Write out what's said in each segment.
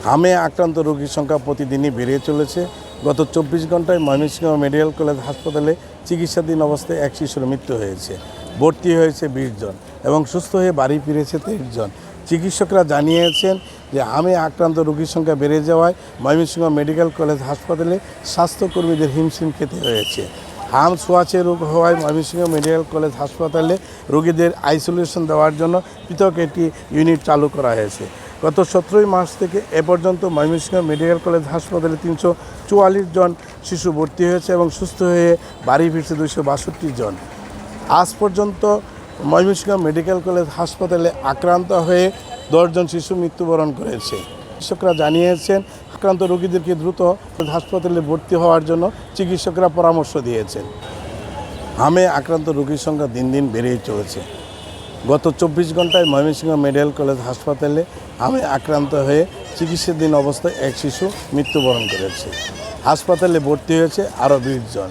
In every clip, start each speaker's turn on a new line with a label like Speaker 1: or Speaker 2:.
Speaker 1: হামে আক্রান্ত রোগীর সংখ্যা প্রতিদিনই বেড়ে চলেছে। গত 24 ঘন্টায় ময়মনসিংহ মেডিকেল কলেজ হাসপাতালে চিকিৎসাধীন অবস্থায় এক শিশুর মৃত্যু হয়েছে। ভর্তি হয়েছে 20 জন এবং সুস্থ হয়ে বাড়ি ফিরেছে 23 জন। চিকিৎসকরা জানিয়েছেন যে হামে আক্রান্ত রোগীর সংখ্যা বেড়ে যাওয়ায় ময়মনসিংহ মেডিকেল কলেজ হাসপাতালে স্বাস্থ্যকর্মীদের হিমশিম খেতে হয়েছে। হাম ছোঁয়াচে রোগ হওয়ায় ময়মনসিংহ মেডিকেল কলেজ হাসপাতালে রোগীদের আইসোলেশন দেওয়ার জন্য পৃথক একটি ইউনিট চালু করা হয়েছে। গত 17 মার্চ থেকে এ পর্যন্ত ময়মনসিংহ মেডিকেল কলেজ হাসপাতালে 344 জন শিশু ভর্তি হয়েছে এবং সুস্থ হয়ে বাড়ি ফিরছে 262 জন। আজ পর্যন্ত ময়মনসিংহ মেডিকেল কলেজ হাসপাতালে আক্রান্ত হয়ে 10 জন শিশু মৃত্যুবরণ করেছে। চিকিৎসকরা জানিয়েছেন আক্রান্ত রোগীদেরকে দ্রুত হাসপাতালে ভর্তি হওয়ার জন্য চিকিৎসকরা পরামর্শ দিয়েছেন। হামে আক্রান্ত রোগীর সংখ্যা দিন দিন বেড়েই চলেছে। গত 24 ঘন্টায় ময়মনসিংহ মেডিকেল কলেজ হাসপাতালে হামে আক্রান্ত হয়ে চিকিৎসাধীন অবস্থায় এক শিশু মৃত্যুবরণ করেছে। হাসপাতালে ভর্তি হয়েছে আরও 20 জন।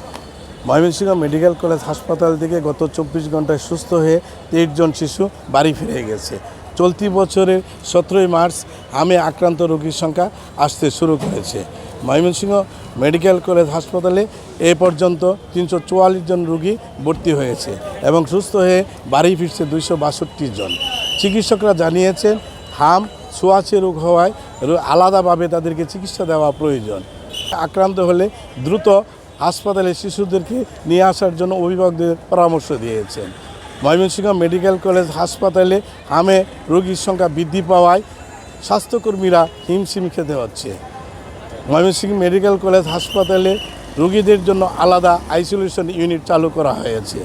Speaker 1: ময়মনসিংহ মেডিকেল কলেজ হাসপাতাল থেকে গত 24 ঘন্টায় সুস্থ হয়ে 23 জন শিশু বাড়ি ফিরে গেছে। চলতি বছরের 17 মার্চ হামে আক্রান্ত রোগীর সংখ্যা আসতে শুরু করেছে। ময়মনসিংহ মেডিকেল কলেজ হাসপাতালে এ পর্যন্ত 344 জন রোগী ভর্তি হয়েছে এবং সুস্থ হয়ে বাড়ি ফিরছে 262 জন। চিকিৎসকরা জানিয়েছেন হাম ছোঁয়াচে রোগ হওয়ায় আলাদাভাবে তাদেরকে চিকিৎসা দেওয়া প্রয়োজন। আক্রান্ত হলে দ্রুত হাসপাতালে শিশুদেরকে নিয়ে আসার জন্য অভিভাবকদের পরামর্শ দিয়েছেন। ময়মনসিংহ মেডিকেল কলেজ হাসপাতালে হামে রোগীর সংখ্যা বৃদ্ধি পাওয়ায় স্বাস্থ্যকর্মীরা হিমশিম খেতে হচ্ছে। ময়মনসিংহ মেডিকেল কলেজ হাসপাতালে রোগীদের জন্য আলাদা আইসোলেশন ইউনিট চালু করা হয়েছে।